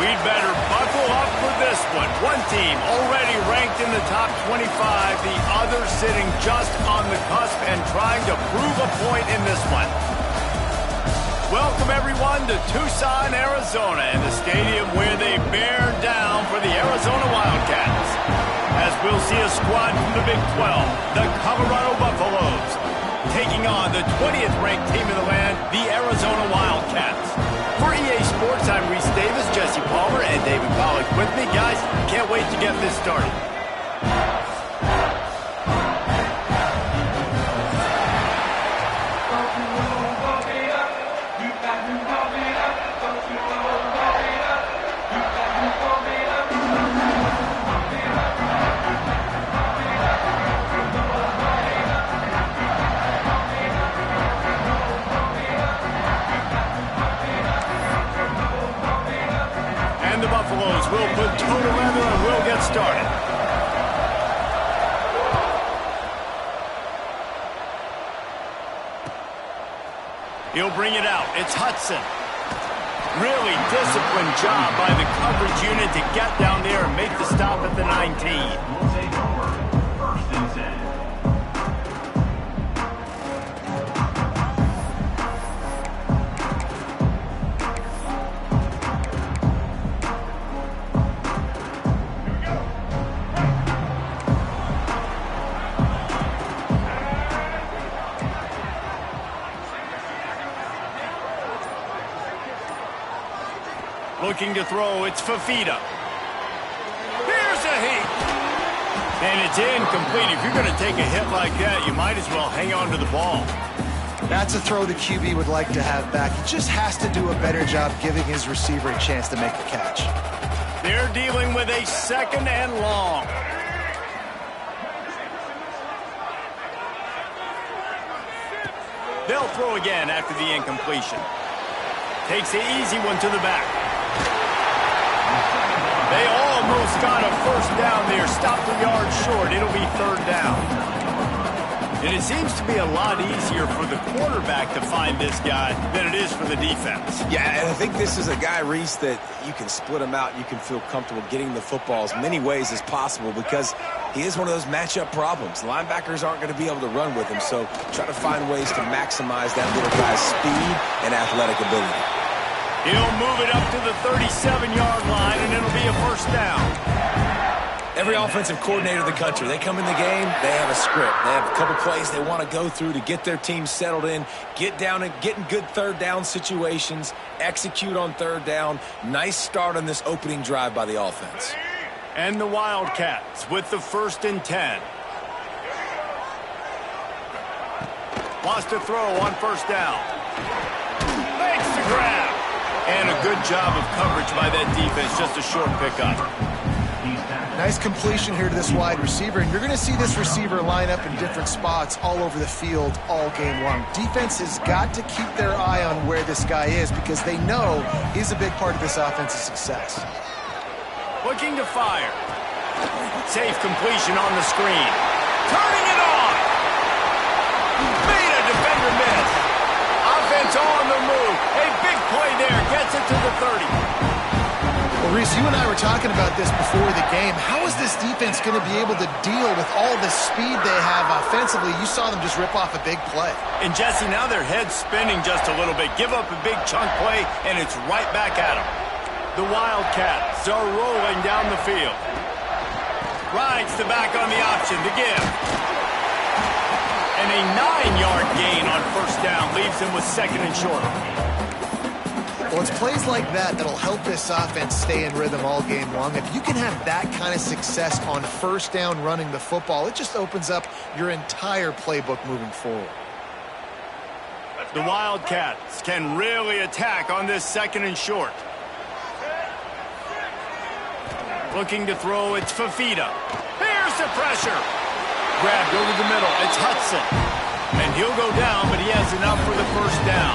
We'd better buckle up for this one. One team already ranked in the top 25, the other sitting just on the cusp and trying to prove a point in this one. Welcome, everyone, to Tucson, Arizona, and the stadium where they bear down for the Arizona Wildcats. As we'll see a squad from the Big 12, the Colorado Buffaloes, taking on the 20th ranked team in the land, the Arizona Wildcats. For EA Sports, I'm Reese Davis, Jesse Palmer, and David Pollack with me. Guys, can't wait to get this started. We'll put toe to leather and we'll get started. He'll bring it out. It's Hudson. Really disciplined job by the coverage unit to get down there and make the stop at the 19. Looking to throw, it's Fafita. Here's a hit. And it's incomplete. If you're going to take a hit like that, you might as well hang on to the ball. That's a throw the QB would like to have back. He just has to do a better job giving his receiver a chance to make the catch. They're dealing with a second and long. They'll throw again after the incompletion. Takes the easy one to the back. They almost got a first down there. Stopped a yard short. It'll be third down. And it seems to be a lot easier for the quarterback to find this guy than it is for the defense. Yeah, and I think this is a guy, Reese, that you can split him out. You can feel comfortable getting the football as many ways as possible because he is one of those matchup problems. Linebackers aren't going to be able to run with him, so try to find ways to maximize that little guy's speed and athletic ability. He'll move it up to the 37-yard line, and it'll be a first down. Every offensive coordinator in the country, they come in the game, they have a script. They have a couple plays they want to go through to get their team settled in, get down and get in good third down situations, execute on third down. Nice start on this opening drive by the offense. And the Wildcats with the 1st and 10. Wants to throw on first down. Makes the grab. And a good job of coverage by that defense, just a short pickup. Nice completion here to this wide receiver, and you're going to see this receiver line up in different spots all over the field all game long. Defense has got to keep their eye on where this guy is because they know he's a big part of this offense's success. Looking to fire. Safe completion on the screen. Turning it on. Made a defender miss. Offense on the move. A big play there. Gets it to the 30. Well, Reese, you and I were talking about this before the game. How is this defense going to be able to deal with all the speed they have offensively? You saw them just rip off a big play. And, Jesse, now their head's spinning just a little bit. Give up a big chunk play, and it's right back at them. The Wildcats are rolling down the field. Rides the back on the option to give. And a 9-yard gain on first down leaves him with 2nd and short. Well, it's plays like that that'll help this offense stay in rhythm all game long. If you can have that kind of success on first down running the football, it just opens up your entire playbook moving forward. The Wildcats can really attack on this 2nd and short. Looking to throw, it's Fafita. Here's the pressure. Grabbed over the middle, it's Hudson. And he'll go down, but he has enough for the first down.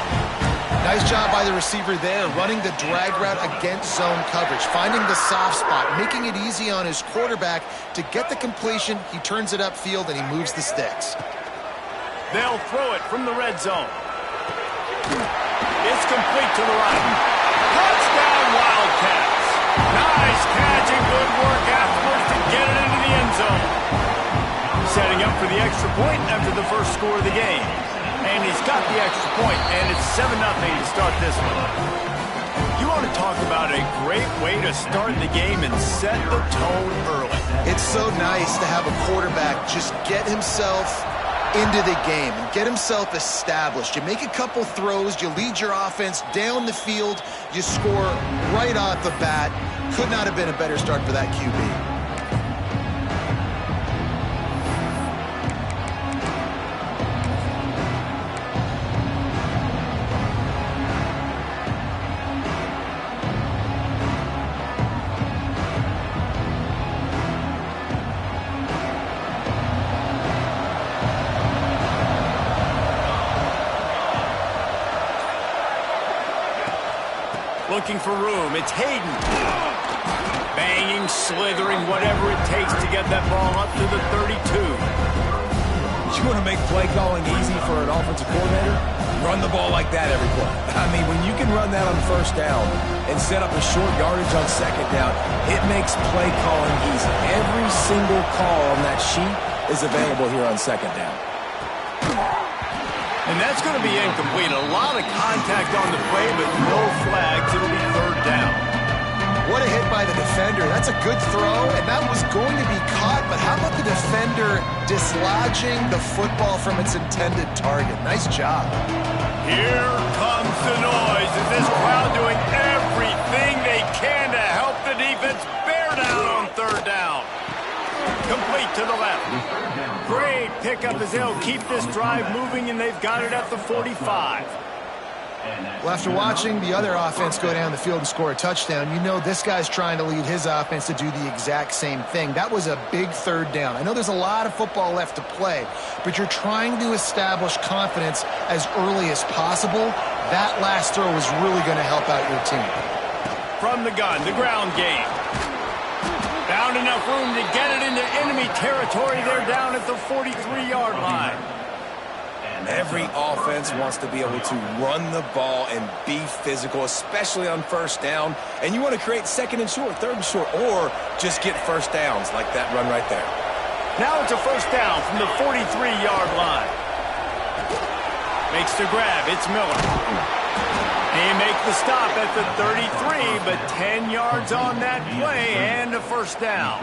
Nice job by the receiver there, running the drag route against zone coverage, finding the soft spot, making it easy on his quarterback to get the completion. He turns it upfield, and he moves the sticks. They'll throw it from the red zone. It's complete to the right. Touchdown, Wildcats. Nice catch and good work afterwards to get it into the end zone. Setting up for the extra point after the first score of the game. And he's got the extra point, and it's 7-0 to start this one. You want to talk about a great way to start the game and set the tone early. It's so nice to have a quarterback just get himself into the game and get himself established. You make a couple throws, you lead your offense down the field, you score right off the bat. Could not have been a better start for that QB. Looking for room. It's Hayden. Banging, slithering, whatever it takes to get that ball up to the 32. You want to make play calling easy for an offensive coordinator? Run the ball like that every play. I mean, when you can run that on first down and set up a short yardage on second down, it makes play calling easy. Every single call on that sheet is available here on second down. And that's going to be incomplete. A lot of contact on the play, but no flags. It'll be third down. What a hit by the defender. That's a good throw, and that was going to be caught, but how about the defender dislodging the football from its intended target? Nice job. Here comes the noise. Is this crowd doing everything they can to help the defense bear down on third down? Complete to the left. Great pickup as they'll keep this drive moving, and they've got it at the 45. Well, after watching the other offense go down the field and score a touchdown, you know this guy's trying to lead his offense to do the exact same thing. That was a big third down. I know there's a lot of football left to play, but you're trying to establish confidence as early as possible. That last throw is really going to help out your team. From the gun, the ground game. Found enough room to get it into enemy territory. They're down at the 43-yard line. Every offense wants to be able to run the ball and be physical, especially on first down. And you want to create second and short, third and short, or just get first downs like that run right there. Now it's a first down from the 43-yard line. Makes the grab. It's Miller. They make the stop at the 33, but 10 yards on that play and a first down.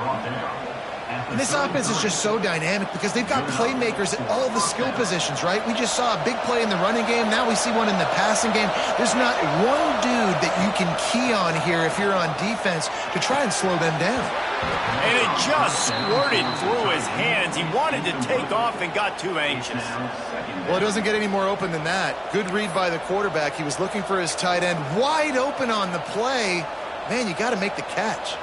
And this offense is just so dynamic because they've got playmakers at all the skill positions, right? We just saw a big play in the running game. Now we see one in the passing game. There's not one dude that you can key on here if you're on defense to try and slow them down. And it just squirted through his hands. He wanted to take off and got too anxious. Well, it doesn't get any more open than that. Good read by the quarterback. He was looking for his tight end wide open on the play. Man, you got to make the catch.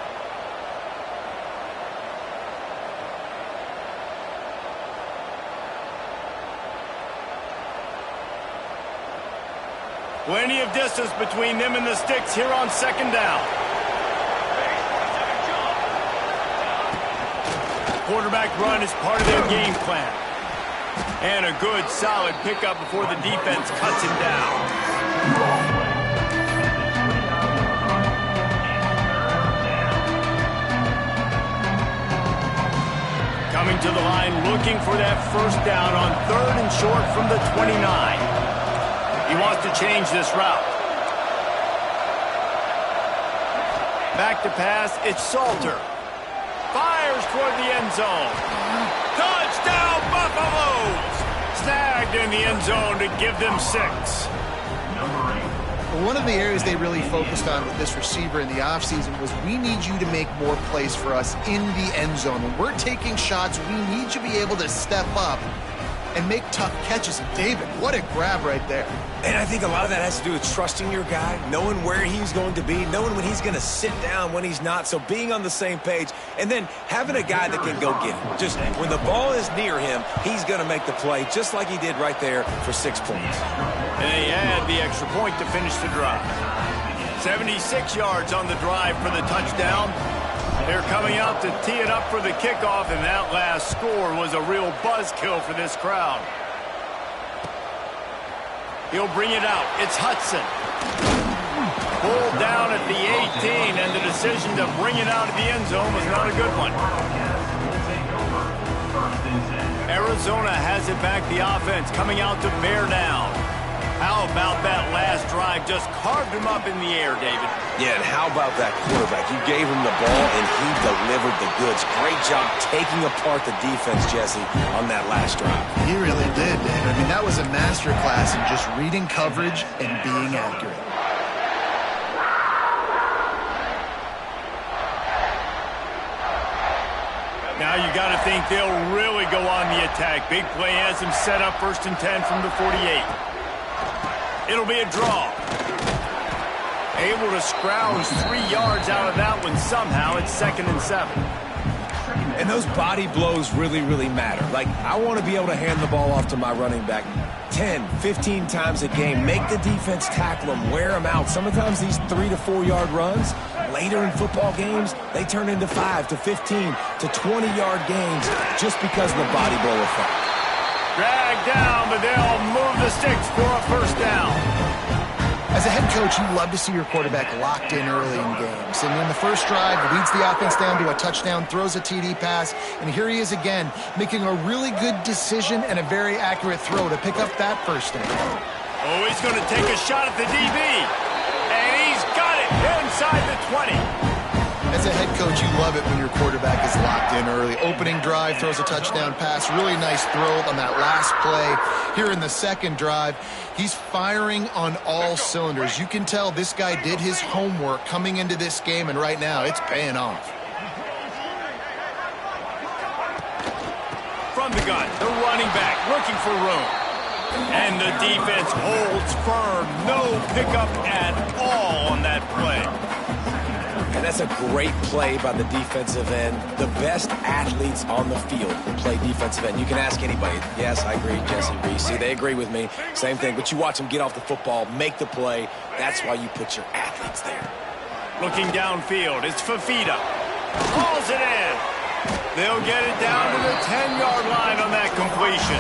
Plenty of distance between them and the sticks here on second down. Quarterback run is part of their game plan. And a good, solid pickup before the defense cuts him down. Coming to the line, looking for that first down on third and short from the 29. He wants to change this route. Back to pass, it's Salter. Fires toward the end zone. Touchdown, Buffaloes! Snagged in the end zone to give them 6. One of the areas they really focused on with this receiver in the offseason was we need you to make more plays for us in the end zone. When we're taking shots, we need you to be able to step up and make tough catches. And David, what a grab right there. And I think a lot of that has to do with trusting your guy, knowing where he's going to be, knowing when he's going to sit down, when he's not. So being on the same page, and then having a guy that can go get it. Just when the ball is near him, he's going to make the play, just like he did right there for 6 points. And they add the extra point to finish the drive. 76 yards on the drive for the touchdown. They're coming out to tee it up for the kickoff, and that last score was a real buzzkill for this crowd. He'll bring it out. It's Hudson. pulled down at the 18, and the decision to bring it out of the end zone was not a good one. Arizona has it back, the offense coming out to bear down. How about that last drive? Just carved him up in the air, David. Yeah, and how about that quarterback? You gave him the ball, and he delivered the goods. Great job taking apart the defense, Jesse, on that last drive. He really did, David. I mean, that was a masterclass in just reading coverage and being accurate. Now you got to think they'll really go on the attack. Big play has him set up 1st and 10 from the 48. It'll be a draw. Able to scrounge 3 yards out of that one somehow. It's 2nd and 7. And those body blows really, really matter. Like, I want to be able to hand the ball off to my running back 10, 15 times a game. Make the defense tackle them, wear them out. Sometimes these 3 to 4 yard runs, later in football games, they turn into 5 to 15 to 20 yard gains just because of the body blow effect. Dragged down, but they'll move the sticks for a 1st down. As a head coach, you love to see your quarterback locked in early in games. And in the first drive, leads the offense down to a touchdown, throws a TD pass, and here he is again, making a really good decision and a very accurate throw to pick up that 1st down. Oh, he's going to take a shot at the DB. And he's got it inside the 20. As a head coach, you love it when your quarterback is locked in early. Opening drive, throws a touchdown pass. Really nice throw on that last play. Here in the 2nd drive, he's firing on all cylinders. You can tell this guy did his homework coming into this game, and right now it's paying off. From the gun, the running back looking for room. And the defense holds firm. No pickup at all on that play. And that's a great play by the defensive end. The best athletes on the field play defensive end. You can ask anybody. Yes, I agree, Jesse Reese. See, they agree with me. Same thing. But you watch them get off the football, make the play. That's why you put your athletes there. Looking downfield, it's Fafita. Hauls it in. They'll get it down to the 10-yard line on that completion.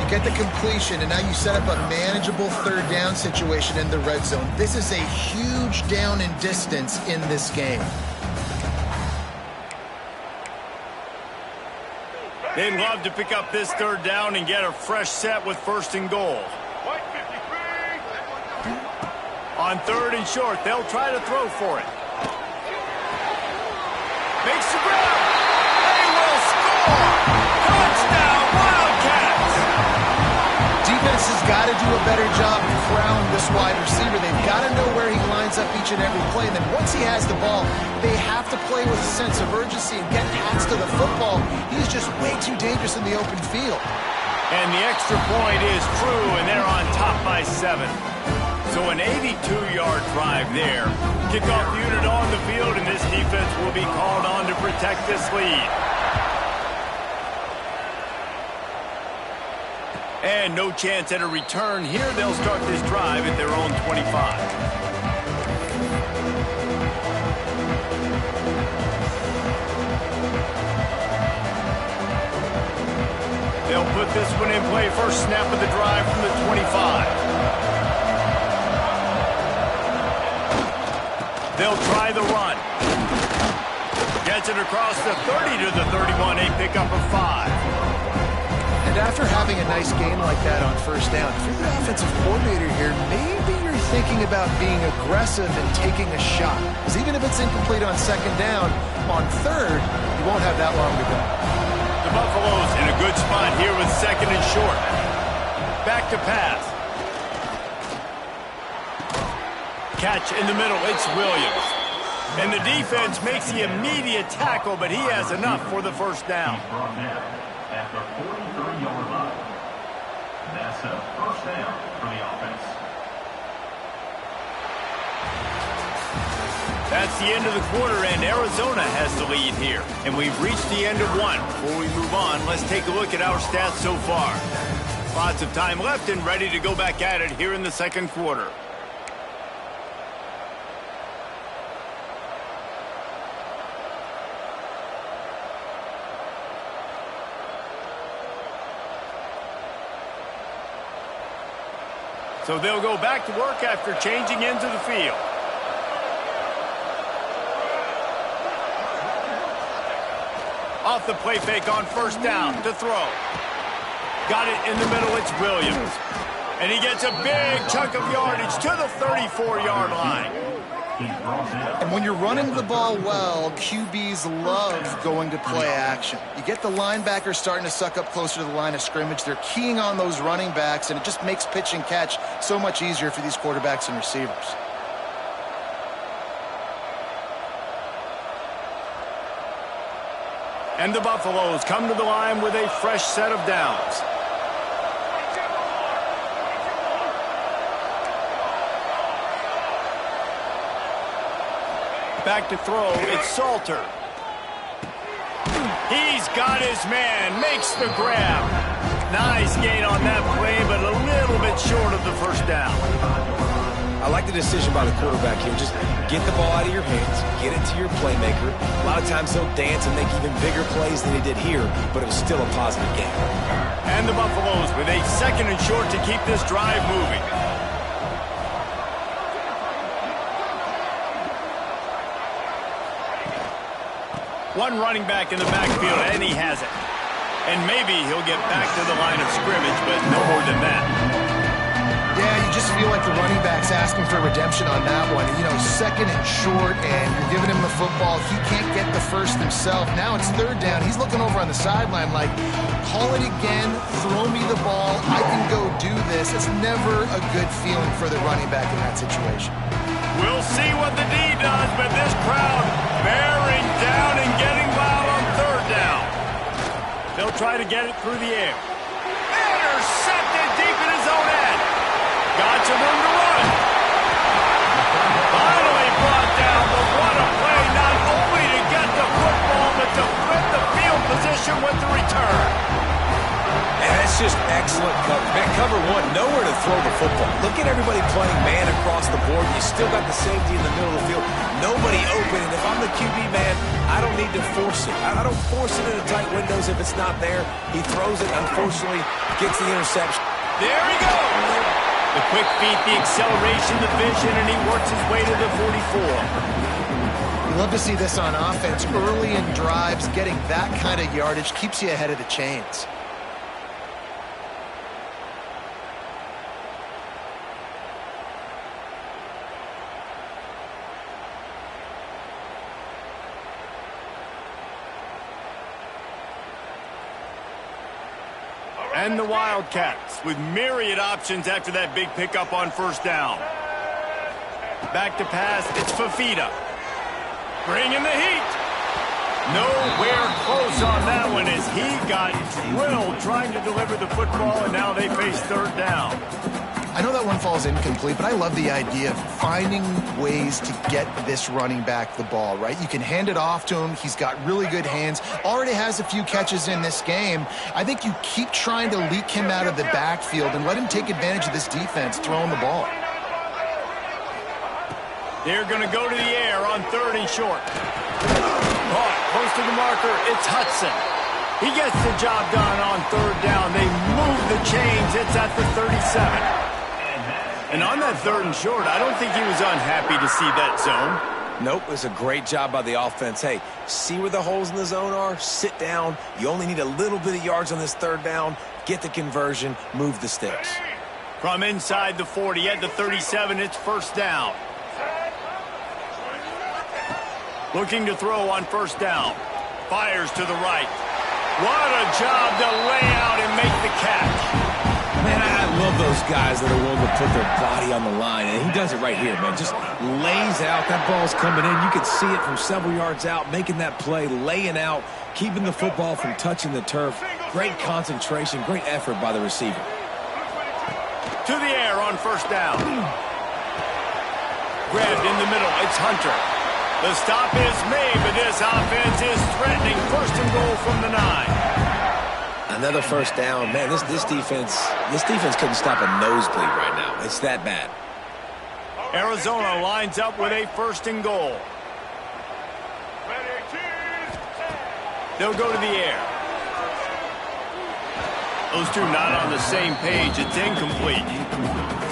Get the completion, and now you set up a manageable 3rd down situation in the red zone. This is a huge down in distance in this game. They'd love to pick up this 3rd down and get a fresh set with 1st and goal. On 3rd and short, they'll try to throw for it. Makes the grab. They will score. Touchdown, Wildcats. Defense has got to do a better job of crowding this wide receiver. They've got to know where he lines up each and every play. And then once he has the ball, they have to play with a sense of urgency and get past to the football. He's just way too dangerous in the open field. And the extra point is true, and they're on top by 7. So an 82-yard drive there. Kickoff unit on the field, and this defense will be called on to protect this lead. And no chance at a return here. They'll start this drive at their own 25. They'll put this one in play. First snap of the drive from the 25. They'll try the run. Gets it across the 30 to the 31. A pickup of 5. And after having a nice game like that on 1st down, if you're the offensive coordinator here, maybe you're thinking about being aggressive and taking a shot. Because even if it's incomplete on 2nd down, on 3rd, you won't have that long to go. The Buffaloes in a good spot here with 2nd and short. Back to pass. Catch in the middle, it's Williams. And the defense makes the immediate tackle, but he has enough for the 1st down. At the 43-yard line. That's a 1st down for the offense. That's the end of the quarter, and Arizona has the lead here. And we've reached the end of one. Before we move on, let's take a look at our stats so far. Lots of time left and ready to go back at it here in the 2nd quarter. So they'll go back to work after changing into the field. Off the play fake on first down to throw. Got it in the middle, it's Williams. And he gets a big chunk of yardage to the 34-yard line. And when you're running the ball well, QBs love going to play action. You get the linebackers starting to suck up closer to the line of scrimmage. They're keying on those running backs, and it just makes pitch and catch so much easier for these quarterbacks and receivers. And the Buffaloes come to the line with a fresh set of downs. Back to throw, it's Salter. He's got his man, makes the grab. Nice gain on that play, but a little bit short of the first down. I like the decision by the quarterback here. Just get the ball out of your hands, get it to your playmaker. A lot of times he'll dance and make even bigger plays than he did here, but it was still a positive game. And the Buffaloes with a 2nd and short to keep this drive moving. One running back in the backfield, and he has it. And maybe he'll get back to the line of scrimmage, but no more than that. Yeah, you just feel like the running back's asking for redemption on that one. You know, 2nd and short, and you're giving him the football. He can't get the first himself. Now it's 3rd down. He's looking over on the sideline like, call it again, throw me the ball, I can go do this. It's never a good feeling for the running back in that situation. We'll see what the D does, but this crowd bearing down and getting wild on 3rd down. They'll try to get it through the air. Intercepted deep in his own end. Got some room to run. Finally brought down, but what a play, not only to get the football, but to flip the field position with the return. And that's just excellent cover. Man, cover one, nowhere to throw the football. Look at everybody playing man across the board. You still got the safety in the middle of the field. Nobody open, and if I'm the QB man, I don't need to force it. I don't force it into tight windows if it's not there. He throws it, unfortunately, gets the interception. There he goes. The quick feet, the acceleration, the vision, and he works his way to the 44. You love to see this on offense. Early in drives, getting that kind of yardage keeps you ahead of the chains. And the Wildcats with myriad options after that big pickup on first down. Back to pass, it's Fafita. Bringing the heat. Nowhere close on that one as he got drilled trying to deliver the football, and now they face 3rd down. I know that one falls incomplete, but I love the idea of finding ways to get this running back the ball, right? You can hand it off to him. He's got really good hands. Already has a few catches in this game. I think you keep trying to leak him out of the backfield and let him take advantage of this defense throwing the ball. They're going to go to the air on 3rd and short. Caught close to the marker. It's Hudson. He gets the job done on 3rd down. They move the chains. It's at the 37. And on that 3rd and short, I don't think he was unhappy to see that zone. Nope, it was a great job by the offense. Hey, see where the holes in the zone are? Sit down. You only need a little bit of yards on this 3rd down. Get the conversion. Move the sticks. From inside the 40 at the 37, it's first down. Looking to throw on first down. Fires to the right. What a job to lay out and make the catch. Man, I love those guys that are willing to put their body on the line, and he does it right here, man. Just lays out. That ball's coming in. You can see it from several yards out, making that play, laying out, keeping the football from touching the turf. Great concentration, great effort by the receiver. To the air on first down. Grabbed in the middle. It's Hunter. The stop is made, but this offense is threatening. 1st and goal from the 9. Another first down. Man, this defense couldn't stop a nosebleed right now. It's that bad. Arizona lines up with a 1st and goal. They'll go to the air. Those two not on the same page. It's incomplete.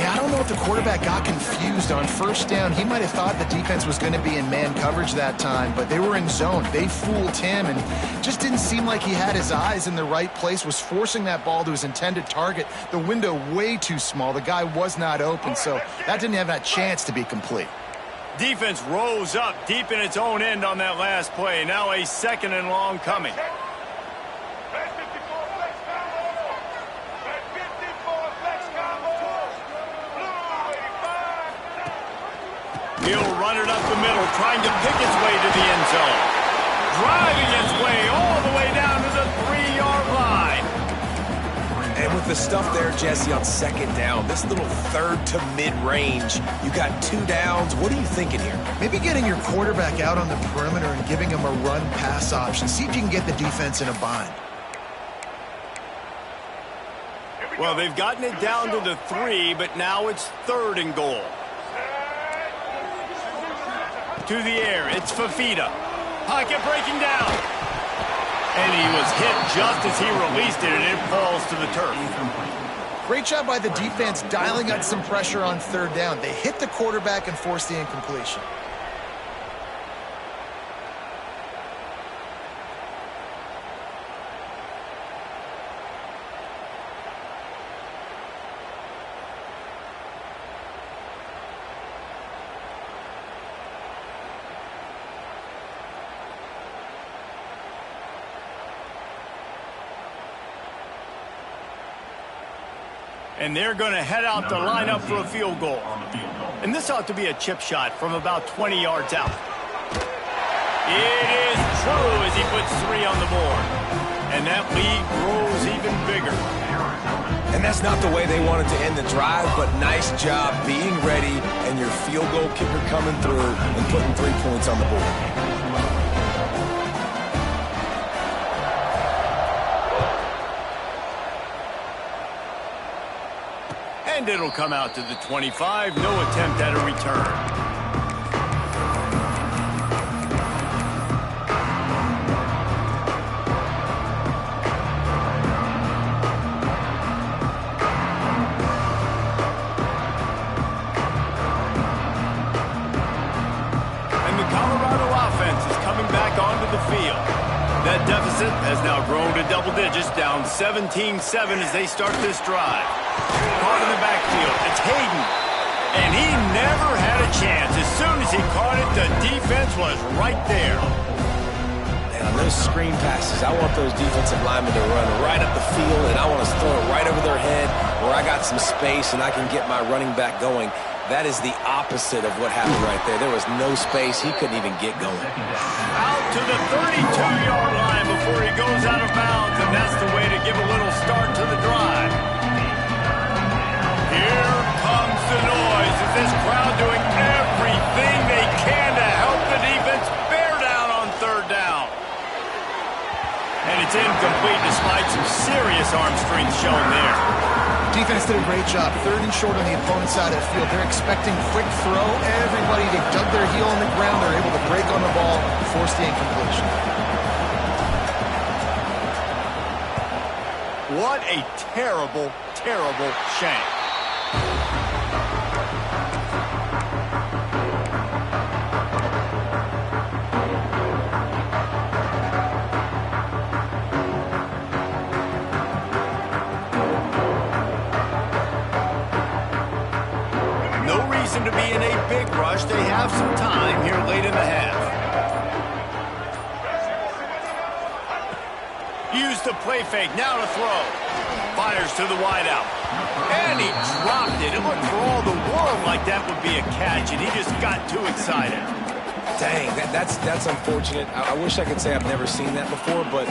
Yeah, I don't know if the quarterback got confused on first down. He might have thought the defense was going to be in man coverage that time, but they were in zone. They fooled him and just didn't seem like he had his eyes in the right place, was forcing that ball to his intended target. The window way too small. The guy was not open, so that didn't have that chance to be complete. Defense rose up deep in its own end on that last play. Now a 2nd and long coming. He'll run it up the middle, trying to pick its way to the end zone. Driving its way all the way down to the 3-yard line. And with the stuff there, Jesse, on 2nd down, this little 3rd to mid-range, you got 2 downs. What are you thinking here? Maybe getting your quarterback out on the perimeter and giving him a run-pass option. See if you can get the defense in a bind. Well, they've gotten it down to the 3, but now it's 3rd and goal. To the air, it's Fafita. Pocket breaking down. And he was hit just as he released it, and it falls to the turf. Great job by the defense dialing up some pressure on 3rd down. They hit the quarterback and forced the incompletion. And they're going to head out to line up for a field goal. And this ought to be a chip shot from about 20 yards out. It is true as he puts 3 on the board. And that lead grows even bigger. And that's not the way they wanted to end the drive, but nice job being ready and your field goal kicker coming through and putting 3 points on the board. And it'll come out to the 25. No attempt at a return. And the Colorado offense is coming back onto the field. That deficit has now grown to double digits, down 17-7 as they start this drive. Caught in the backfield, it's Hayden. And he never had a chance. As soon as he caught it, the defense was right there. And on those screen passes, I want those defensive linemen to run right up the field, and I want to throw it right over their head where I got some space and I can get my running back going. That is the opposite of what happened right there. There was no space. He couldn't even get going. Out to the 32-yard line before he goes out of bounds, and that's the way to give a little start to the drive. Here comes the noise. Is this crowd doing everything they can to help the defense bear down on 3rd down? And it's incomplete despite some serious arm strength shown there. Defense did a great job. 3rd and short on the opponent's side of the field. They're expecting quick throw. Everybody, they dug their heel on the ground. They're able to break on the ball, force the incompletion. What a terrible, terrible shank. To be in a big rush. They have some time here late in the half. Use the play fake, now to throw. Fires to the wideout. And he dropped it. It looked for all the world like that would be a catch, and he just got too excited. Dang, that's unfortunate. I wish I could say I've never seen that before, but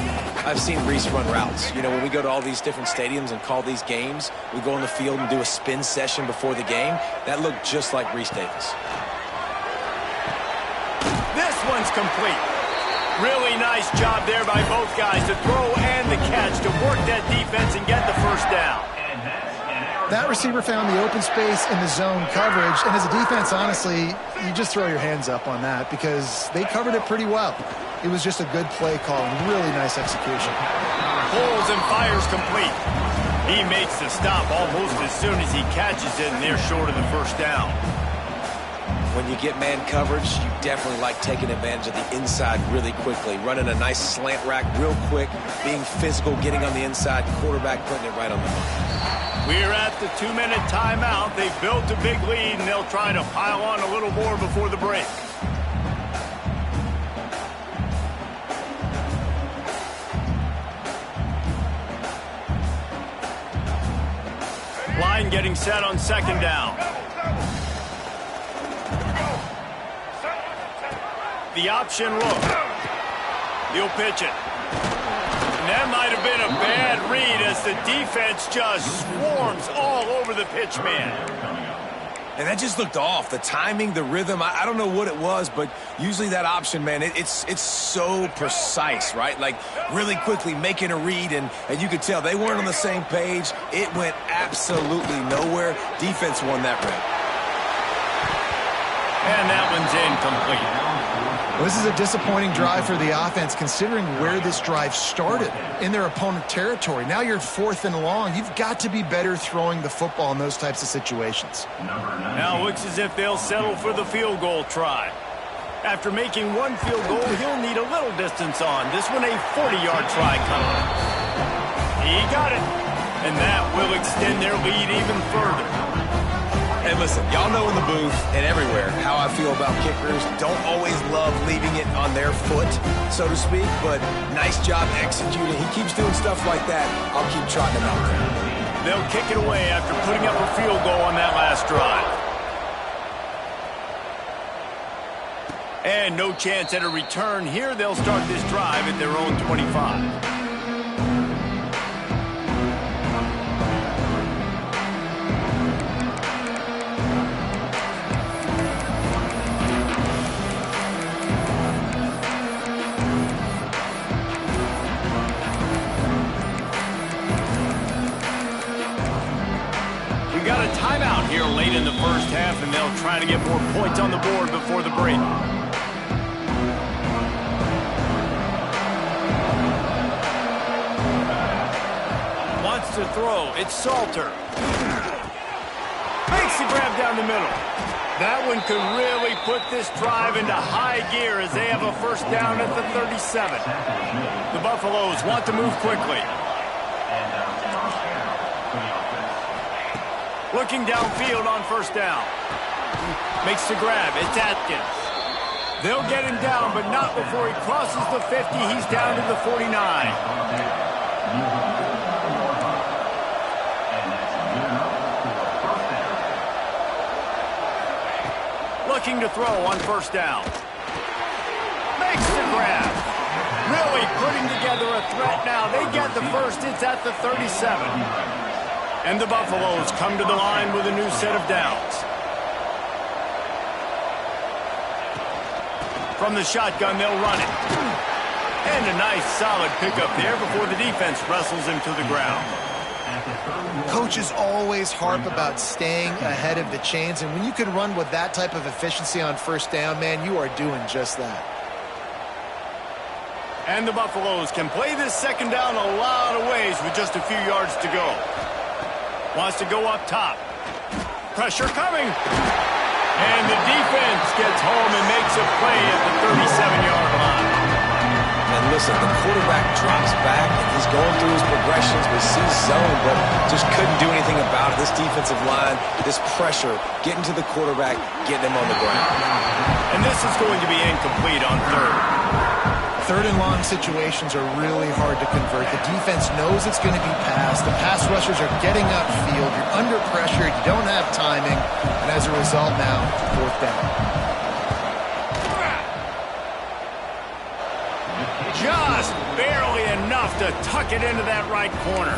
I've seen Reese run routes. You know, when we go to all these different stadiums and call these games, we go on the field and do a spin session before the game. That looked just like Reese Davis. This one's complete. Really nice job there by both guys to throw and the catch to work that defense and get the 1st down. That receiver found the open space in the zone coverage, and as a defense, honestly, you just throw your hands up on that because they covered it pretty well. It was just a good play call and really nice execution. Pulls and fires complete. He makes the stop almost as soon as he catches it, and they're short of the first down. When you get man coverage, you definitely like taking advantage of the inside really quickly, running a nice slant rack real quick, being physical, getting on the inside, quarterback putting it right on the money. We're at the 2-minute timeout. They've built a big lead, and they'll try to pile on a little more before the break. Line getting set on second down. The option look. He'll pitch it. And that might have been a bad read as the defense just swarms all over the pitch man. And that just looked off. The timing, the rhythm, I don't know what it was, but usually that option, man, it's so precise, right? Like really quickly making a read, and you could tell they weren't on the same page. It went absolutely nowhere. Defense won that rep. And that one's incomplete. Well, this is a disappointing drive for the offense, considering where this drive started, in their opponent territory. Now you're 4th and long. You've got to be better throwing the football in those types of situations. Now it looks as if they'll settle for the field goal try. After making one field goal, he'll need a little distance on. This one a 40-yard try coming. He got it. And that will extend their lead even further. And listen, y'all know in the booth and everywhere how I feel about kickers. Don't always love leaving it on their foot, so to speak, but nice job executing. He keeps doing stuff like that. I'll keep trotting him out there. They'll kick it away after putting up a field goal on that last drive. And no chance at a return here. They'll start this drive at their own 25. Got a timeout here late in the first half, and they'll try to get more points on the board before the break. Wants to throw. It's Salter. Makes the grab down the middle. That one could really put this drive into high gear as they have a first down at the 37. The Buffaloes want to move quickly. Looking downfield on first down. Makes the grab. It's Atkins. They'll get him down, but not before he crosses the 50. He's down to the 49. Looking to throw on first down. Makes the grab. Really putting together a threat now. They get the first. It's at the 37. And the Buffaloes come to the line with a new set of downs. From the shotgun, they'll run it. And a nice solid pickup there before the defense wrestles him to the ground. Coaches always harp about staying ahead of the chains, and when you can run with that type of efficiency on first down, man, you are doing just that. And the Buffaloes can play this second down a lot of ways with just a few yards to go. Wants to go up top. Pressure coming. And the defense gets home and makes a play at the 37-yard line. And listen, the quarterback drops back, and he's going through his progressions. We see zone, but just couldn't do anything about it. This defensive line, this pressure, getting to the quarterback, getting him on the ground. And this is going to be incomplete on third. Third and long situations are really hard to convert. The defense knows it's going to be passed. The pass rushers are getting upfield. You're under pressure. You don't have timing. And as a result now, fourth down. Just barely enough to tuck it into that right corner.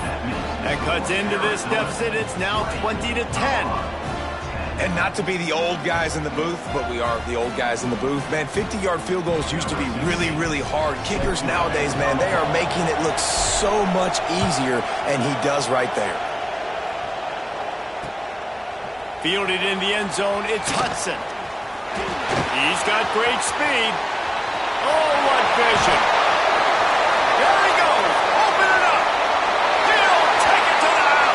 That cuts into this deficit. It's now 20-10. And not to be the old guys in the booth, but we are the old guys in the booth. Man, 50-yard field goals used to be really, really hard. Kickers nowadays, man, they are making it look so much easier, and he does right there. Fielded in the end zone, it's Hudson. He's got great speed. Oh, what vision. There he goes. Open it up. He'll take it to the house.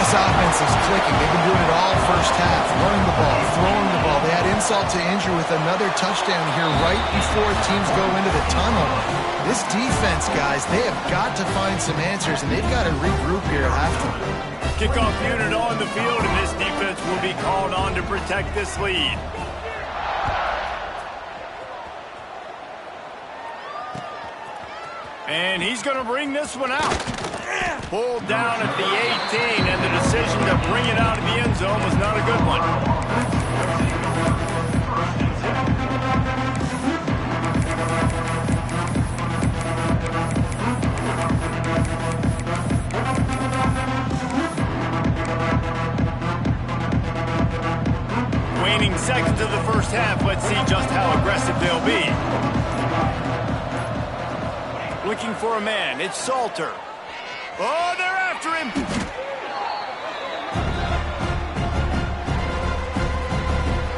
This offense is clicking. They've been doing it all first half, running the ball, throwing the ball. They had insult to injury with another touchdown here right before teams go into the tunnel. This defense, guys, they have got to find some answers, and they've got to regroup here at halftime. Kickoff unit on the field, and this defense will be called on to protect this lead. And he's going to bring this one out. Pulled down at the 18, and the decision to bring it out of the end zone was not a good one. Waning seconds of the first half. Let's see just how aggressive they'll be. Looking for a man. It's Salter. Oh, they're after him.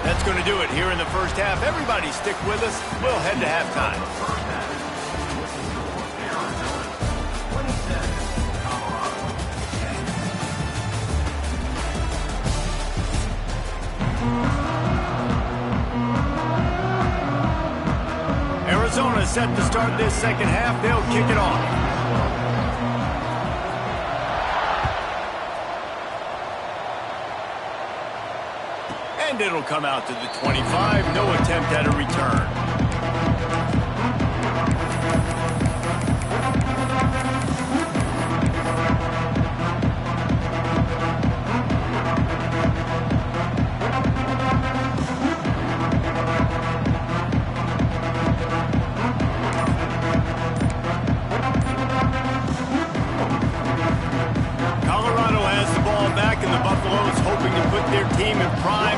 That's going to do it here in the first half. Everybody stick with us. We'll head to halftime. Arizona set to start this second half. They'll kick it off. And it'll come out to the 25. No attempt at a return.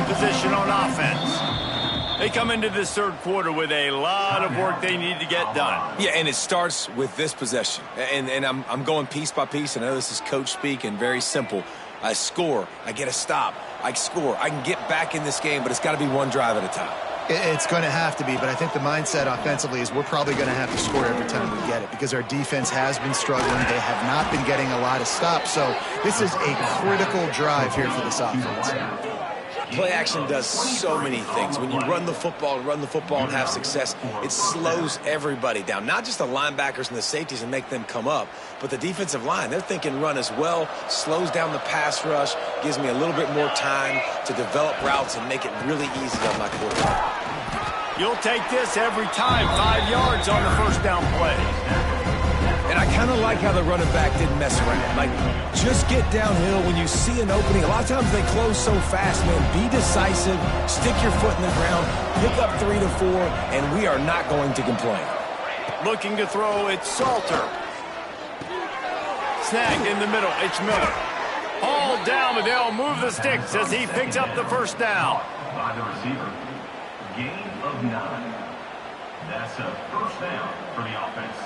Position on offense. They come into this third quarter with a lot of work they need to get done. Yeah, and it starts with this possession. And I'm going piece by piece. I know this is coach speak and very simple. I score. I get a stop. I score. I can get back in this game, but it's got to be one drive at a time. It's going to have to be, but I think the mindset offensively is we're probably going to have to score every time we get it because our defense has been struggling. They have not been getting a lot of stops. So this is a critical drive here for this offense. Play action does so many things. When you run the football and have success, it slows everybody down. Not just the linebackers and the safeties and make them come up, but the defensive line. They're thinking run as well, slows down the pass rush, gives me a little bit more time to develop routes and make it really easy on my quarterback. You'll take this every time. 5 yards on the first down play. And I kind of like how the running back didn't mess around. Like, just get downhill when you see an opening. A lot of times they close so fast, man. Be decisive, stick your foot in the ground, pick up 3 to 4, and we are not going to complain. Looking to throw, it's Salter. Snagged in the middle, it's Miller. All down, but they'll move the sticks as he picks up the first down. By the receiver. Gain of 9. That's a first down for the offense.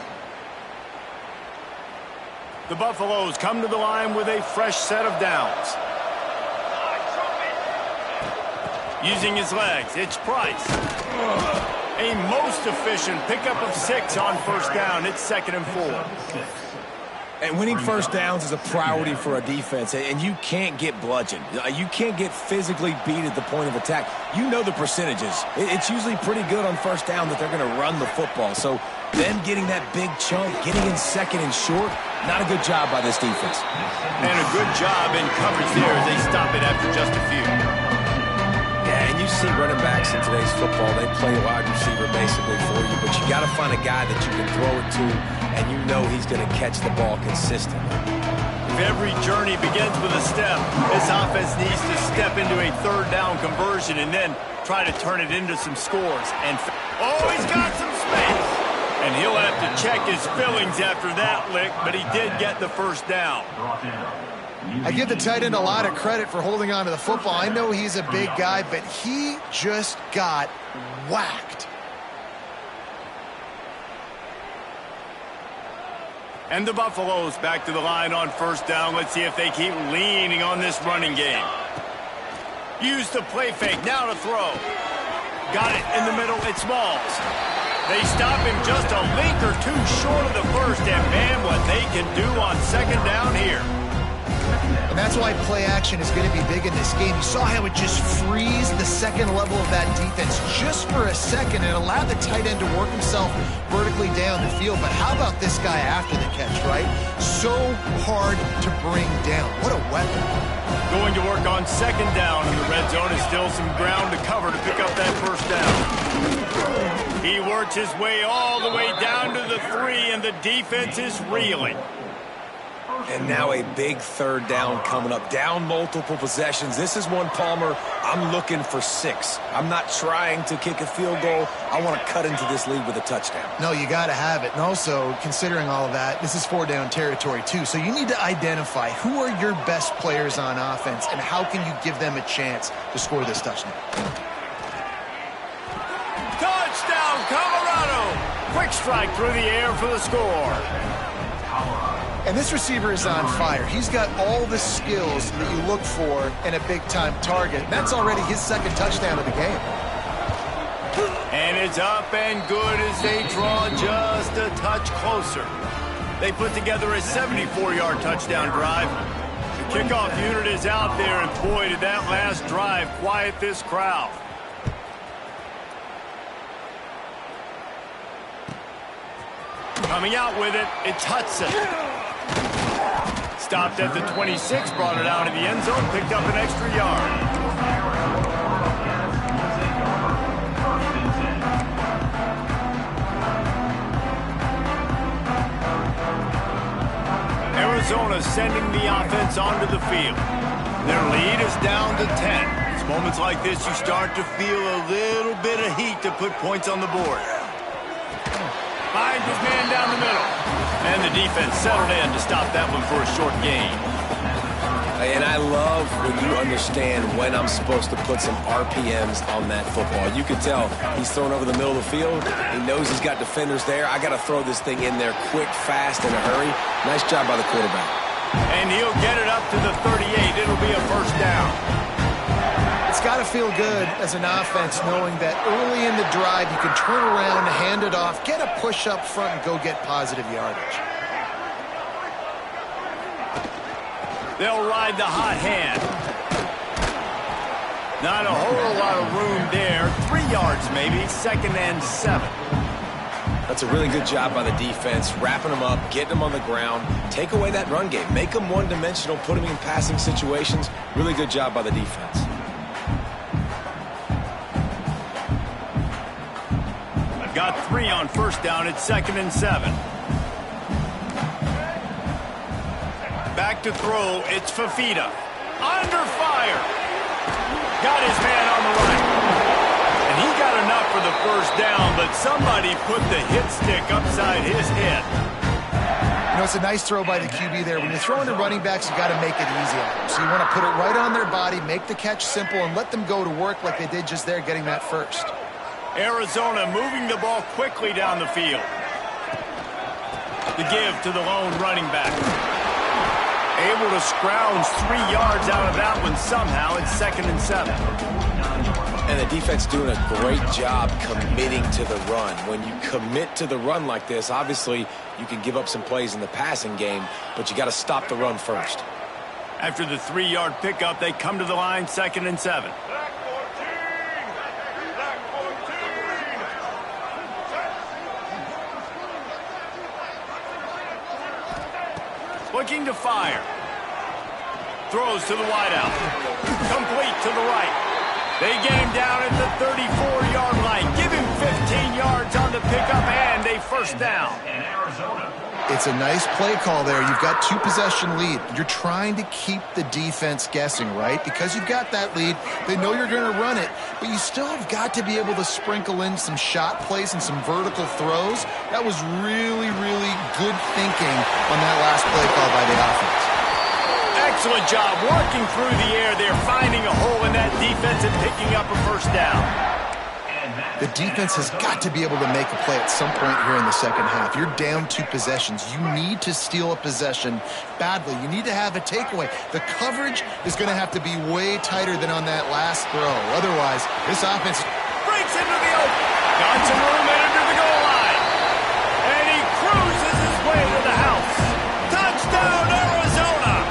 The Buffaloes come to the line with a fresh set of downs. Using his legs, it's Price. A most efficient pickup of 6 on first down. It's 2nd and 4. And winning first downs is a priority for a defense, and you can't get bludgeoned. You can't get physically beat at the point of attack. You know the percentages. It's usually pretty good on first down that they're going to run the football. So them getting that big chunk, getting in 2nd and short, not a good job by this defense. And a good job in coverage there as they stop it after just a few. Yeah, and you see running backs in today's football, they play wide receiver basically for you, but you got to find a guy that you can throw it to, and you know he's going to catch the ball consistently. If every journey begins with a step, this offense needs to step into a third down conversion and then try to turn it into some scores. And oh, he's got some space. And he'll have to check his fillings after that lick, but he did get the first down. I give the tight end a lot of credit for holding on to the football. I know he's a big guy, but he just got whacked. And the Buffaloes back to the line on first down. Let's see if they keep leaning on this running game. Use the play fake. Now to throw. Got it in the middle. It's Smalls. They stop him just a link or two short of the first. And man, what they can do on second down here. And that's why play action is going to be big in this game. You saw how it just frees the second level of that defense just for a second and allowed the tight end to work himself vertically down the field. But how about this guy after the catch, right? So hard to bring down. What a weapon. Going to work on second down in the red zone is still some ground to cover to pick up that first down. He works his way all the way down to the 3, and the defense is reeling. And now a big third down coming up. Down multiple possessions. This is one, Palmer, I'm looking for 6. I'm not trying to kick a field goal. I want to cut into this lead with a touchdown. No, you got to have it. And also, considering all of that, this is 4-down territory too. So you need to identify who are your best players on offense and how can you give them a chance to score this touchdown. Touchdown, Colorado! Quick strike through the air for the score. And this receiver is on fire. He's got all the skills that you look for in a big-time target. That's already his second touchdown of the game. And it's up and good as they draw just a touch closer. They put together a 74-yard touchdown drive. The kickoff unit is out there, and boy, did that last drive quiet this crowd. Coming out with it, it's Hudson. Stopped at the 26, brought it out of the end zone, picked up an extra yard. Arizona sending the offense onto the field. Their lead is down to 10. It's moments like this you start to feel a little bit of heat to put points on the board. Finds his man down the middle. And the defense settled in to stop that one for a short gain. And I love when you understand when I'm supposed to put some RPMs on that football. You can tell he's thrown over the middle of the field. He knows he's got defenders there. I got to throw this thing in there quick, fast, in a hurry. Nice job by the quarterback. And he'll get it up to the 38. It'll be a first down. It's got to feel good as an offense knowing that early in the drive you can turn around, hand it off, get a push up front, and go get positive yardage. They'll ride the hot hand. Not a whole lot of room there. 3 yards maybe, 2nd and 7. That's a really good job by the defense, wrapping them up, getting them on the ground. Take away that run game. Make them one-dimensional, put them in passing situations. Really good job by the defense. Got 3 on first down. It's 2nd and 7. Back to throw. It's Fafita. Under fire. Got his man on the right. And he got enough for the first down, but somebody put the hit stick upside his head. You know, it's a nice throw by the QB there. When you're throwing to running backs, you got to make it easy on them. So you want to put it right on their body, make the catch simple, and let them go to work like they did just there, getting that first. Arizona moving the ball quickly down the field. The give to the lone running back. Able to scrounge 3 yards out of that one somehow. It's 2nd and 7. And the defense doing a great job committing to the run. When you commit to the run like this, obviously you can give up some plays in the passing game, but you got to stop the run first. After the 3-yard pickup, they come to the line, 2nd and 7. Looking to fire. Throws to the wideout. Complete to the right. They get him down at the 34-yard line. Give him 15 yards on the pickup and a first down. It's a nice play call there. You've got 2-possession lead. You're trying to keep the defense guessing, right? Because you've got that lead. They know you're going to run it, but you still have got to be able to sprinkle in some shot plays and some vertical throws. That was really, really good thinking on that last play call by the offense. Excellent job working through the air there, finding a hole in that defense and picking up a first down. The defense has got to be able to make a play at some point here in the second half. You're down 2 possessions. You need to steal a possession badly. You need to have a takeaway. The coverage is going to have to be way tighter than on that last throw. Otherwise, this offense breaks into the open. Got some room and under the goal line. And he cruises his way to the house. Touchdown, Arizona!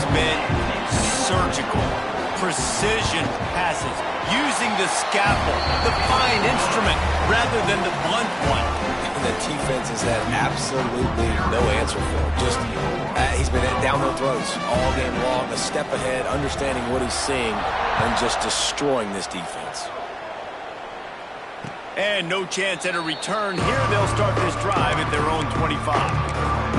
has been surgical. Precision passes, using the scalpel, the fine instrument, rather than the blunt one. And the defense has had absolutely no answer for him. Just, he's been down their throats all game long, a step ahead, understanding what he's seeing, and just destroying this defense. And no chance at a return here. They'll start this drive at their own 25.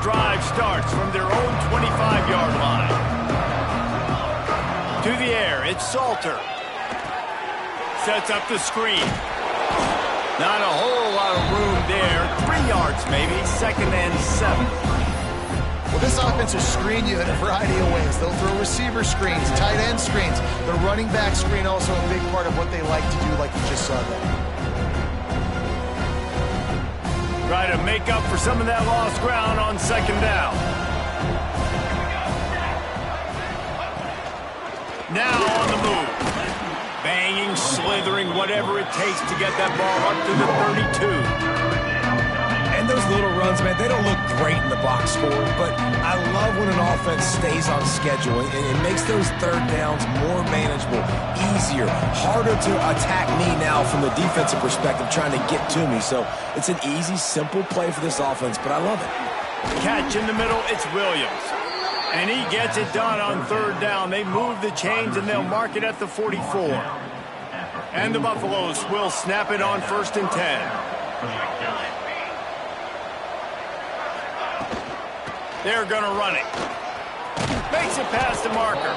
Drive starts from their own 25-yard line. To the air, it's Salter. Sets up the screen. Not a whole lot of room there. 3 yards maybe, 2nd and 7. Well, this offense will screen you in a variety of ways. They'll throw receiver screens, tight end screens. The running back screen also a big part of what they like to do, like you just saw there. Try to make up for some of that lost ground on 2nd down. Now on the move. Banging, slithering, whatever it takes to get that ball up to the 32. And those little runs, man, they don't look great in the box score, but I love when an offense stays on schedule, and it makes those 3rd downs more manageable, easier, harder to attack me now from the defensive perspective trying to get to me. So it's an easy, simple play for this offense, but I love it. Catch in the middle, it's Williams. And he gets it done on 3rd down. They move the chains, and they'll mark it at the 44. And the Buffaloes will snap it on 1st and 10. They're going to run it. Makes it past the marker.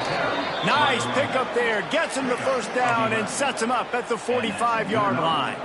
Nice pickup there. Gets him the 1st down and sets him up at the 45-yard line.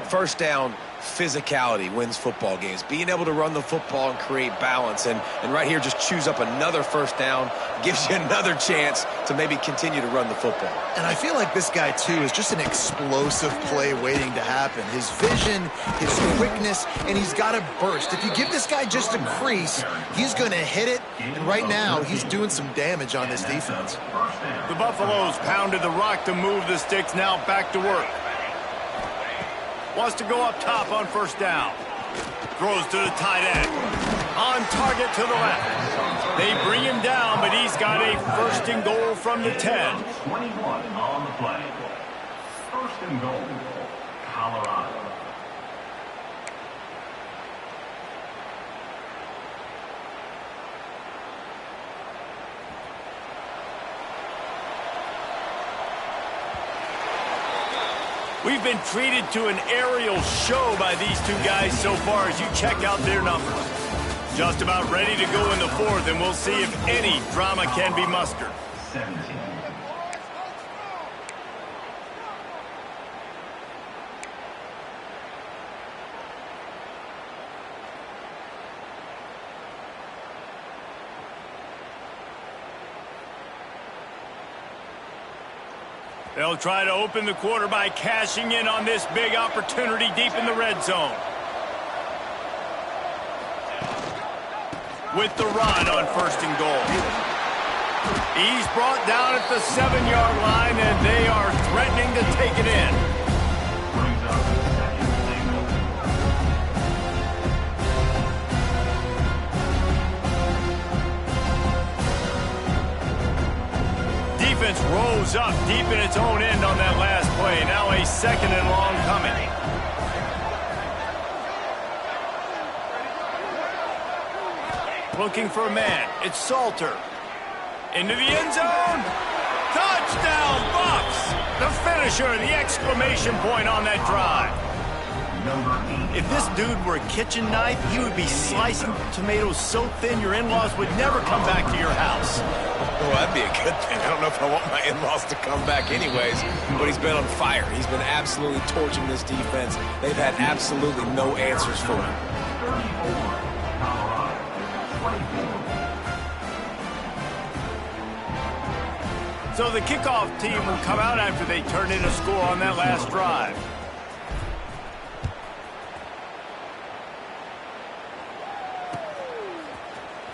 1st down, physicality wins football games. Being able to run the football and create balance. And right here, just choose up another 1st down. Gives you another chance to maybe continue to run the football. And I feel like this guy, too, is just an explosive play waiting to happen. His vision, his quickness, and he's got a burst. If you give this guy just a crease, he's going to hit it. And right now, he's doing some damage on this defense. The Buffaloes pounded the rock to move the sticks. Now back to work. Wants to go up top on 1st down. Throws to the tight end. On target to the left. They bring him down, but he's got a 1st and goal from the 10. 21 on the play. 1st and goal, Colorado. We've been treated to an aerial show by these two guys so far as you check out their numbers. Just about ready to go in the 4th, and we'll see if any drama can be mustered. 17. They'll try to open the quarter by cashing in on this big opportunity deep in the red zone. With the run on 1st and goal. He's brought down at the 7-yard line, and they are threatening to take it in. Defense rose up deep in its own end on that last play. Now a 2nd and long coming. Looking for a man. It's Salter. Into the end zone. Touchdown, Bucks! The finisher, the exclamation point on that drive. If this dude were a kitchen knife, he would be slicing tomatoes so thin your in-laws would never come back to your house. Well, that'd be a good thing. I don't know if I want my in-laws to come back anyways, but he's been on fire. He's been absolutely torching this defense. They've had absolutely no answers for him. So the kickoff team will come out after they turn in a score on that last drive.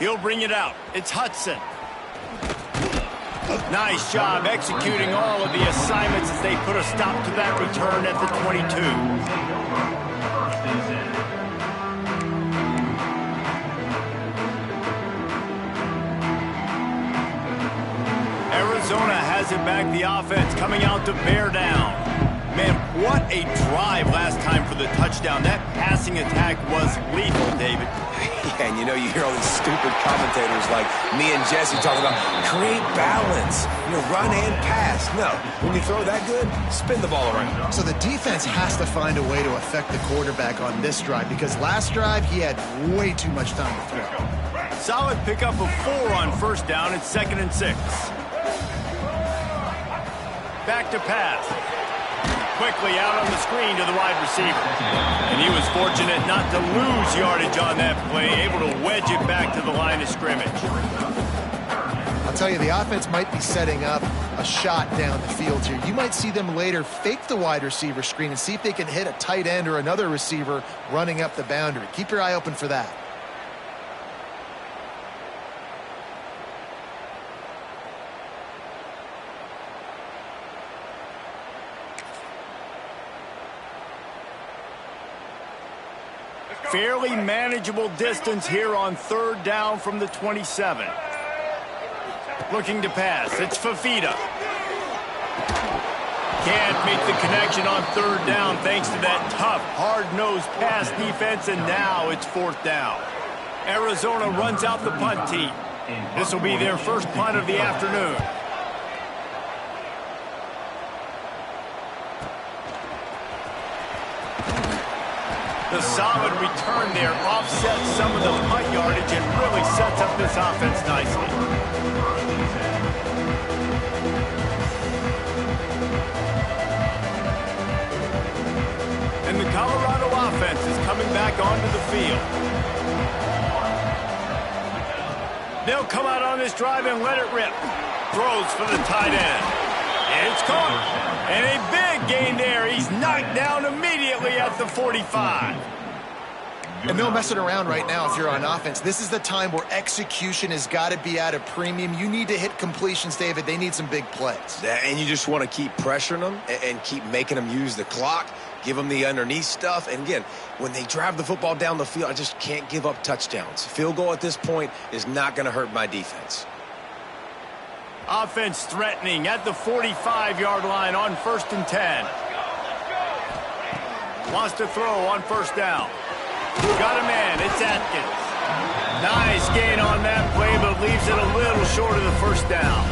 He'll bring it out. It's Hudson. Nice job executing all of the assignments as they put a stop to that return at the 22. Arizona has it back. The offense coming out to bear down. Man, what a drive last time for the touchdown. That passing attack was lethal, David. Yeah, and you hear all these stupid commentators like me and Jesse talking about create balance, run and pass. No, when you throw that good, spin the ball around. So the defense has to find a way to affect the quarterback on this drive because last drive he had way too much time to throw. Solid pickup of 4 on first down. It's 2nd and 6. Back to pass. Quickly out on the screen to the wide receiver. And he was fortunate not to lose yardage on that play, able to wedge it back to the line of scrimmage. I'll tell you, the offense might be setting up a shot down the field here. You might see them later fake the wide receiver screen and see if they can hit a tight end or another receiver running up the boundary. Keep your eye open for that. Fairly manageable distance here on 3rd down from the 27. Looking to pass. It's Fafita. Can't make the connection on 3rd down thanks to that tough, hard-nosed pass defense, and now it's 4th down. Arizona runs out the punt team. This will be their first punt of the afternoon. The solid return there offsets some of the punt yardage and really sets up this offense nicely. And the Colorado offense is coming back onto the field. They'll come out on this drive and let it rip. Throws for the tight end. It's caught. And a big gain there. He's knocked down immediately at the 45. And no messing around right now if you're on offense. This is the time where execution has got to be at a premium. You need to hit completions, David. They need some big plays. And you just want to keep pressuring them and keep making them use the clock, give them the underneath stuff. And again, when they drive the football down the field, I just can't give up touchdowns. Field goal at this point is not going to hurt my defense. Offense threatening at the 45-yard line on 1st and 10. Wants to throw on 1st down. Got a man. It's Atkins. Nice gain on that play, but leaves it a little short of the 1st down.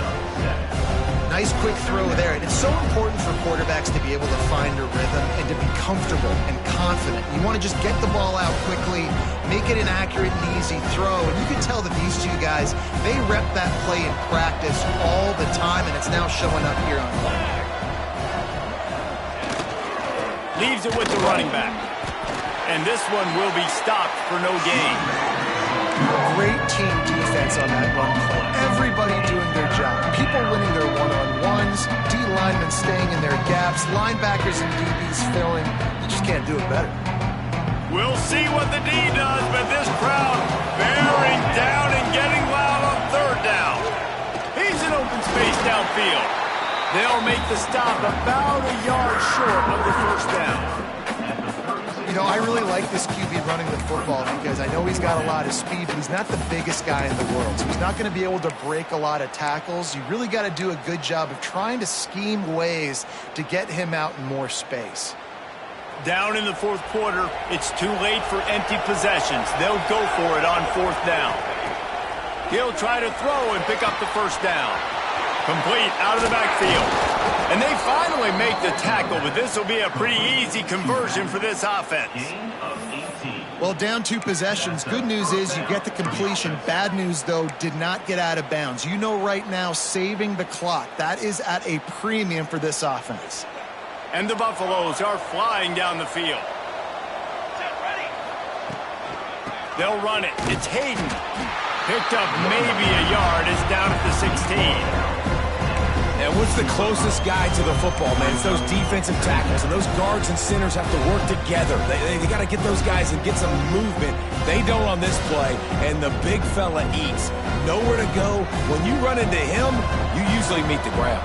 Nice quick throw there. And it's so important for quarterbacks to be able to find a rhythm and to be comfortable and confident. You want to just get the ball out quickly, make it an accurate and easy throw. And you can tell that these two guys, they rep that play in practice all the time, and it's now showing up here on play. Leaves it with the running back. And this one will be stopped for no gain. Great team defense on that run play. Everybody doing their job. People winning their one-on-ones, D-linemen staying in their gaps, linebackers and DBs filling. You just can't do it better. We'll see what the D does, but this crowd bearing down and getting loud on 3rd down. He's in open space downfield. They'll make the stop about a yard short of the 1st down. I really like this QB running the football because I know he's got a lot of speed, but he's not the biggest guy in the world. So he's not going to be able to break a lot of tackles. You really got to do a good job of trying to scheme ways to get him out in more space. Down in the 4th quarter, it's too late for empty possessions. They'll go for it on 4th down. He'll try to throw and pick up the 1st down. Complete out of the backfield. And they finally make the tackle, but this will be a pretty easy conversion for this offense. Well, down 2 possessions. Good news is you get the completion. Bad news, though, did not get out of bounds. Right now, saving the clock. That is at a premium for this offense. And the Buffaloes are flying down the field. They'll run it. It's Hayden. Picked up maybe a yard. Is down at the 16. And what's the closest guy to the football, man? It's those defensive tackles, and those guards and centers have to work together. They got to get those guys and get some movement. They don't on this play, and the big fella eats. Nowhere to go. When you run into him, you usually meet the ground.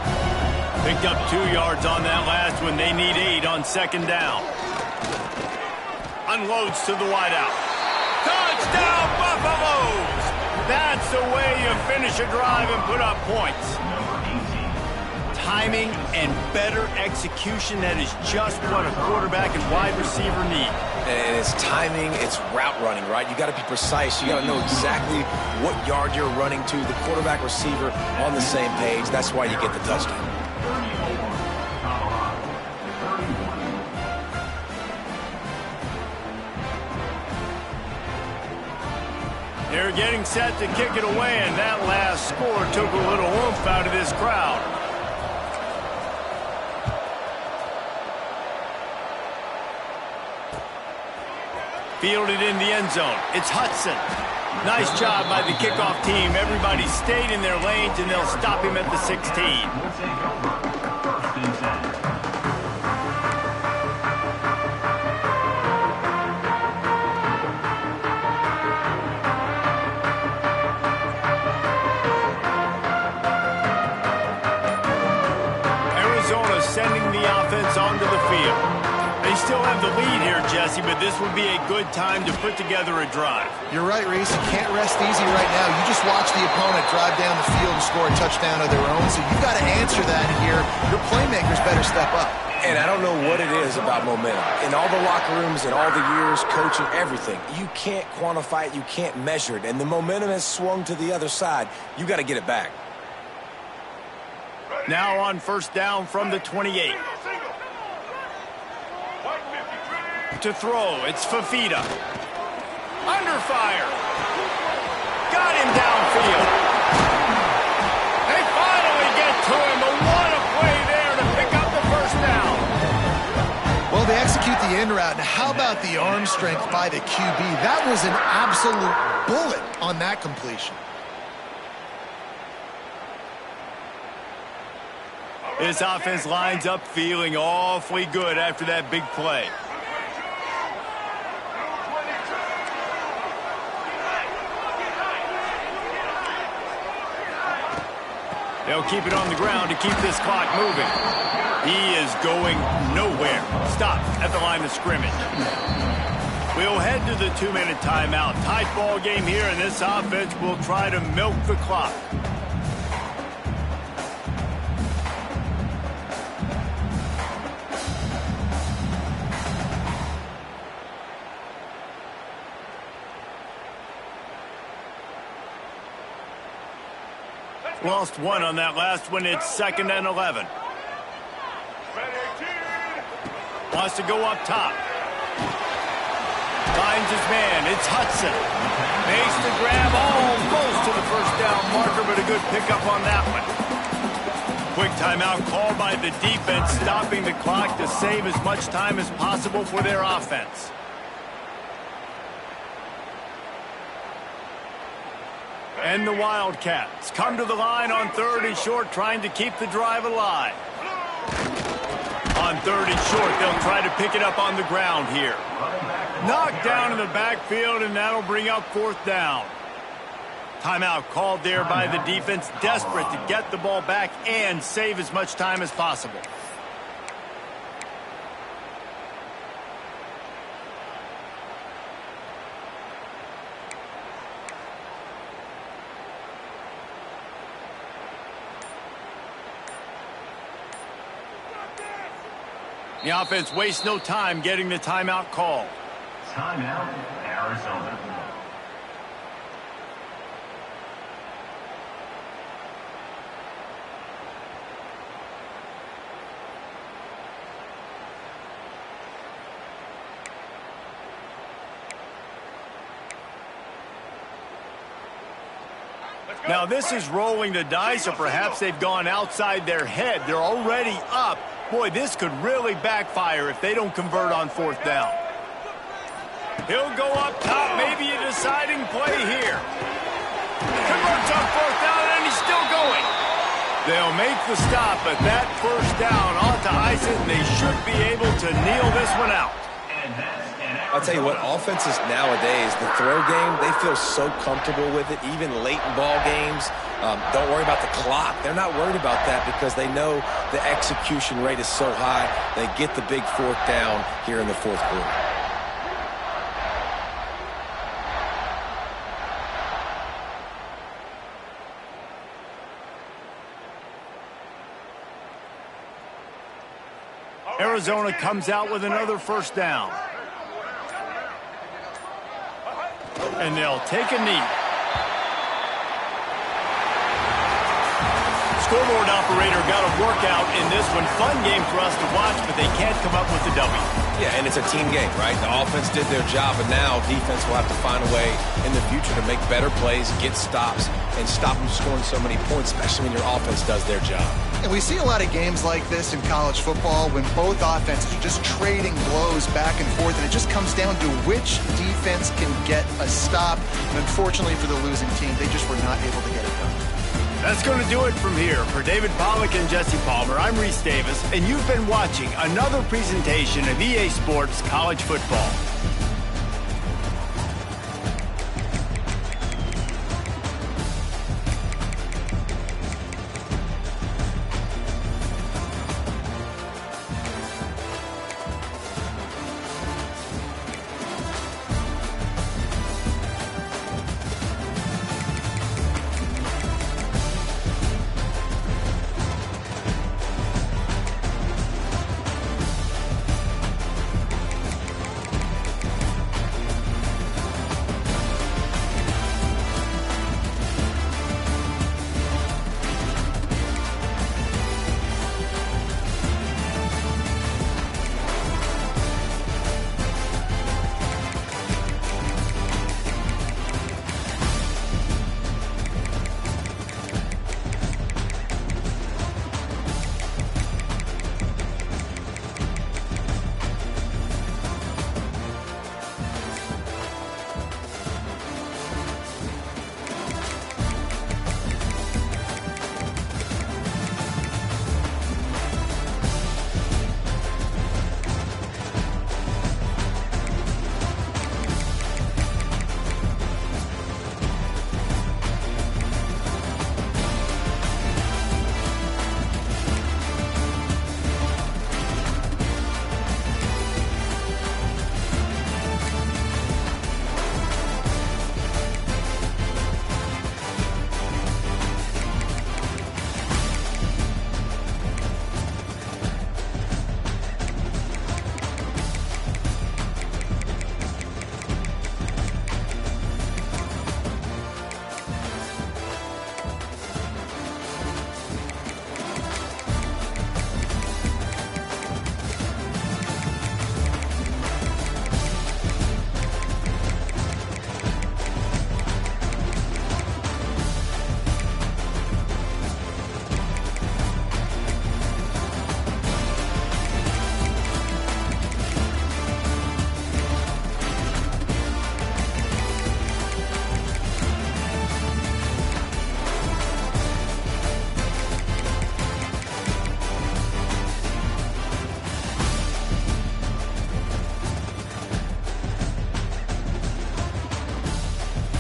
Picked up 2 yards on that last one. They need 8 on second down. Unloads to the wideout. Touchdown, Buffaloes! That's the way you finish a drive and put up points. Timing and better execution, that is just what a quarterback and wide receiver need. And it's timing, it's route running, right? You got to be precise. You got to know exactly what yard you're running to. The quarterback receiver on the same page. That's why you get the touchdown. They're getting set to kick it away, and that last score took a little oomph out of this crowd. Fielded in the end zone. It's Hudson. Nice job by the kickoff team. Everybody stayed in their lanes, and they'll stop him at the 16. Sending the offense onto the field. They still have the lead here, Jesse, but this would be a good time to put together a drive. You're right, Reese. You can't rest easy right now. You just watch the opponent drive down the field and score a touchdown of their own, so you've got to answer that here. Your playmakers better step up. And I don't know what it is about momentum. In all the locker rooms and all the years, coaching, everything, you can't quantify it, you can't measure it, and the momentum has swung to the other side. You got to get it back. Now on first down from the 28. To throw, it's Fafita. Under fire. Got him downfield. They finally get to him, but what a play there to pick up the first down. Well, they execute the in route. Now, how about the arm strength by the QB? That was an absolute bullet on that completion. This offense lines up feeling awfully good after that big play. They'll keep it on the ground to keep this clock moving. He is going nowhere. Stop at the line of scrimmage. We'll head to the 2-minute timeout. Tight ball game here, and this offense will try to milk the clock. Lost one on that last one. It's 2nd and 11. Wants to go up top. Finds his man. It's Hudson. Makes the grab almost to the first down marker, but a good pickup on that one. Quick timeout called by the defense, stopping the clock to save as much time as possible for their offense. And the Wildcats come to the line on 3rd and short, trying to keep the drive alive. On 3rd and short, they'll try to pick it up on the ground here. Knocked down in the backfield, and that'll bring up 4th down. Timeout called there by the defense, desperate to get the ball back and save as much time as possible. The offense wastes no time getting the timeout call. Timeout, Arizona. Now this is rolling the dice, or perhaps they've gone outside their head. They're already up. Boy, this could really backfire if they don't convert on 4th down. He'll go up top, maybe a deciding play here. Converts on 4th down, and he's still going. They'll make the stop, but that first down ought to ice it, and they should be able to kneel this one out. I'll tell you what, offenses nowadays, the throw game, they feel so comfortable with it, even late in ball games. Don't worry about the clock. They're not worried about that because they know the execution rate is so high. They get the big fourth down here in the fourth quarter. Arizona comes out with another first down. And they'll take a knee. Scoreboard operator got a workout in this one. Fun game for us to watch, but they can't come up with the W. Yeah, and it's a team game, right? The offense did their job, and now defense will have to find a way in the future to make better plays, get stops, and stop them scoring so many points, especially when your offense does their job. And we see a lot of games like this in college football when both offenses are just trading blows back and forth, and it just comes down to which defense can get a stop. And unfortunately for the losing team, they just were not able to get it done. That's going to do it from here. For David Pollack and Jesse Palmer, I'm Reese Davis, and you've been watching another presentation of EA Sports College Football.